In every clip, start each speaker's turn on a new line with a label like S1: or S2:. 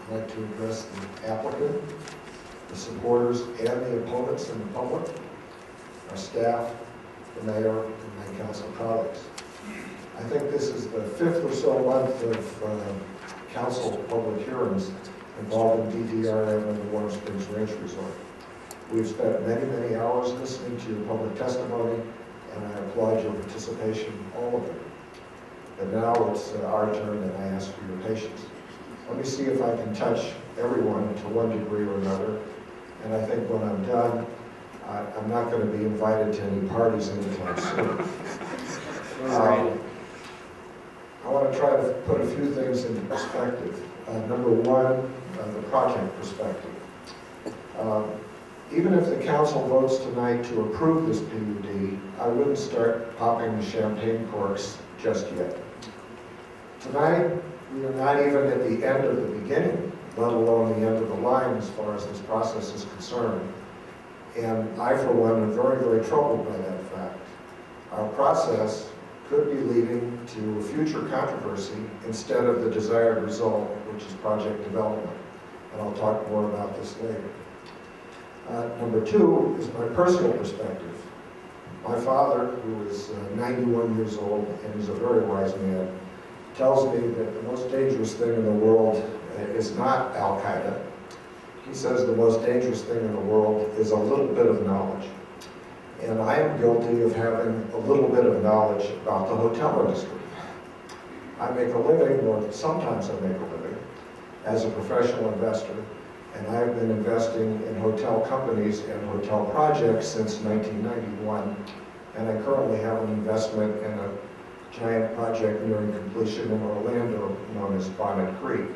S1: I'd like to address the applicant, the supporters, and the opponents and the public, our staff, the mayor, and my council colleagues. I think this is the fifth or so month of council public hearings involving DDRM and the Warm Springs Ranch Resort. We've spent many, many hours listening to your public testimony, and I applaud your participation, all of it. But now it's our turn, and I ask for your patience. Let me see if I can touch everyone to one degree or another, and I think when I'm done, I'm not going to be invited to any parties anytime soon. I want to try to put a few things into perspective. Number one, the project perspective. Even if the council votes tonight to approve this PUD, I wouldn't start popping the champagne corks just yet. Tonight, we are not even at the end of the beginning, let alone the end of the line as far as this process is concerned. And I, for one, am very, very troubled by that fact. Our process could be leading to a future controversy instead of the desired result, which is project development. And I'll talk more about this later. Number two is my personal perspective. My father, who is 91 years old and is a very wise man, tells me that the most dangerous thing in the world is not Al-Qaeda. He says the most dangerous thing in the world is a little bit of knowledge. And I am guilty of having a little bit of knowledge about the hotel industry. I make a living, or sometimes I make a living, as a professional investor, and I have been investing in hotel companies and hotel projects since 1991, and I currently have an investment in a giant project nearing completion in Orlando known as Bonnet Creek.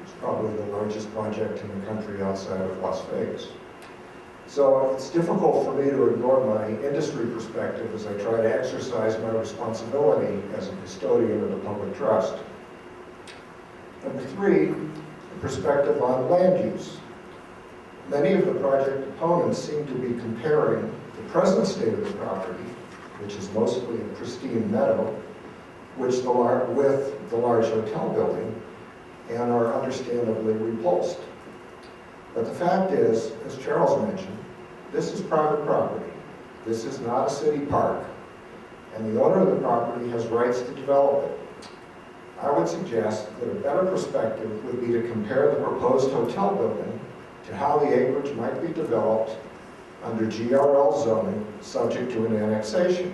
S1: It's probably the largest project in the country outside of Las Vegas. So it's difficult for me to ignore my industry perspective as I try to exercise my responsibility as a custodian of the public trust. Number three, the perspective on land use. Many of the project opponents seem to be comparing the present state of the property, which is mostly a pristine meadow, with the large hotel building, and are understandably repulsed. But the fact is, as Charles mentioned, this is private property. This is not a city park, and the owner of the property has rights to develop it. I would suggest that a better perspective would be to compare the proposed hotel building to how the acreage might be developed under GRL zoning subject to an annexation.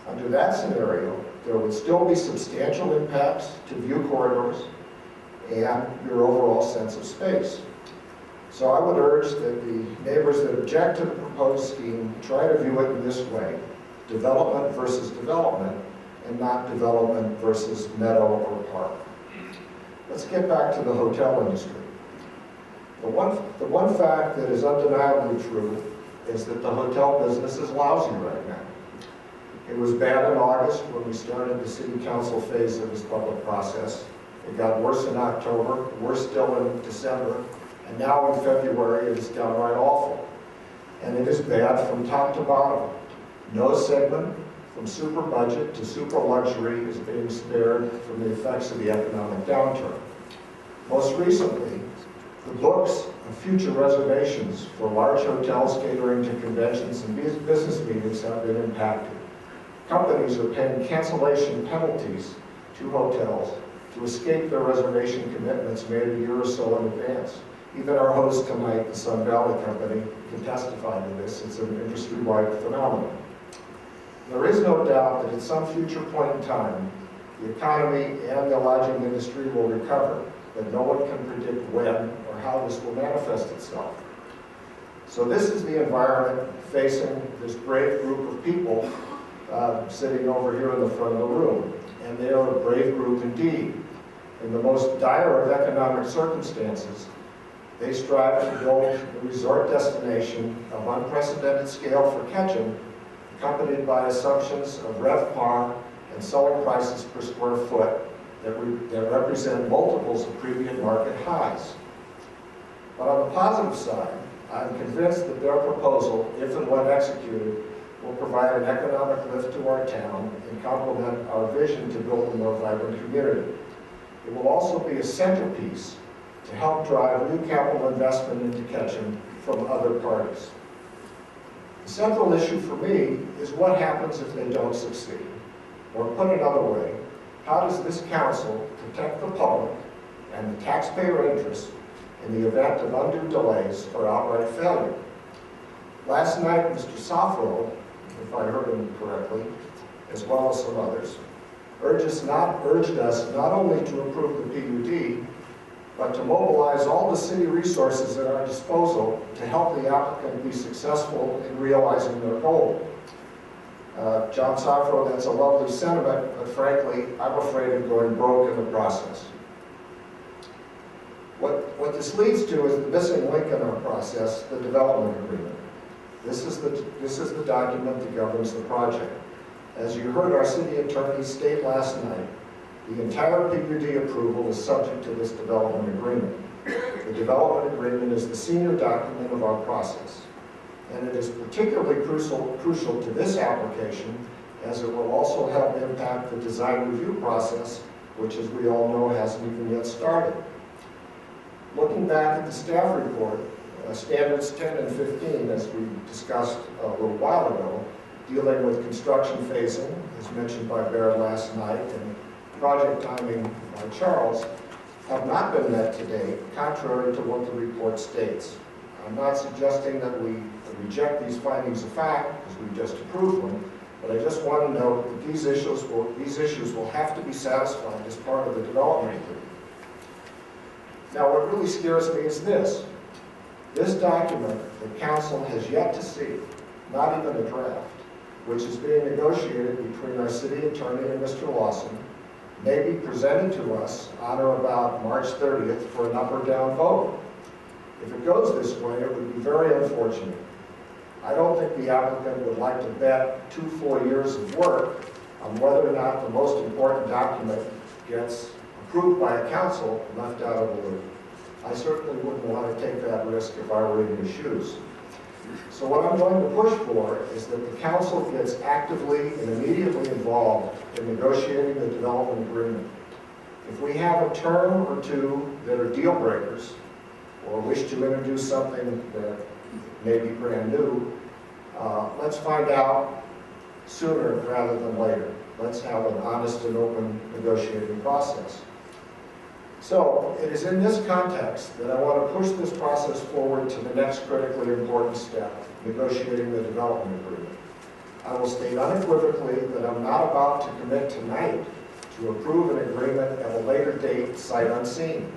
S1: Under that scenario, there would still be substantial impacts to view corridors and your overall sense of space. So I would urge that the neighbors that object to the proposed scheme try to view it in this way: development versus development, and not development versus meadow or park. Let's get back to the hotel industry. The one fact that is undeniably true is that the hotel business is lousy right now. It was bad in August when we started the city council phase of this public process. It got worse in October, worse still in December, and now in February it is downright awful. And it is bad from top to bottom. No segment, from super budget to super luxury, is being spared from the effects of the economic downturn. Most recently, the books of future reservations for large hotels catering to conventions and business meetings have been impacted. Companies are paying cancellation penalties to hotels to escape their reservation commitments made a year or so in advance. Even our host tonight, the Sun Valley Company, can testify to this. It's an industry-wide phenomenon. There is no doubt that at some future point in time, the economy and the lodging industry will recover, but no one can predict when or how this will manifest itself. So this is the environment facing this brave group of people sitting over here in the front of the room. And they are a brave group indeed. In the most dire of economic circumstances, they strive to build a resort destination of unprecedented scale for Ketchum, accompanied by assumptions of RevPAR and selling prices per square foot that represent multiples of previous market highs. But on the positive side, I'm convinced that their proposal, if and when executed, will provide an economic lift to our town and complement our vision to build a more vibrant community. It will also be a centerpiece to help drive new capital investment into Ketchum from other parties. The central issue for me is what happens if they don't succeed. Or put another way, how does this council protect the public and the taxpayer interest in the event of undue delays or outright failure? Last night, Mr. Sofro, if I heard him correctly, as well as some others, urged us not only to approve the PUD, but to mobilize all the city resources at our disposal to help the applicant be successful in realizing their goal. John Sofro, that's a lovely sentiment, but frankly, I'm afraid of going broke in the process. What this leads to is the missing link in our process, the development agreement. This is the document that governs the project. As you heard our city attorney state last night, the entire PUD approval is subject to this development agreement. The development agreement is the senior document of our process, and it is particularly crucial to this application as it will also help impact the design review process, which, as we all know, hasn't even yet started. Looking back at the staff report, standards 10 and 15, as we discussed a little while ago, dealing with construction phasing, as mentioned by Bear last night, and project timing by Charles, have not been met to date, contrary to what the report states. I'm not suggesting that we reject these findings of fact, because we just approved them, but I just want to note that these issues will have to be satisfied as part of the development agreement. Now, what really scares me is this. This document that Council has yet to see, not even a draft, which is being negotiated between our city attorney and Mr. Lawson, may be presented to us on or about March 30th for an up or down vote. If it goes this way, it would be very unfortunate. I don't think the applicant would like to bet 2 full years of work on whether or not the most important document gets approved by a council left out of the loop. I certainly wouldn't want to take that risk if I were in his shoes. So what I'm going to push for is that the council gets actively and immediately involved in negotiating the development agreement. If we have a term or two that are deal breakers, or wish to introduce something that may be brand new, let's find out sooner rather than later. Let's have an honest and open negotiating process. So it is in this context that I want to push this process forward to the next critically important step, negotiating the development agreement. I will state unequivocally that I'm not about to commit tonight to approve an agreement at a later date, sight unseen.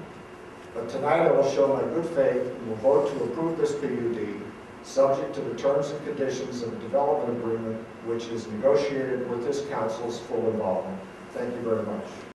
S1: But tonight I will show my good faith and will vote to approve this PUD, subject to the terms and conditions of the development agreement, which is negotiated with this council's full involvement. Thank you very much.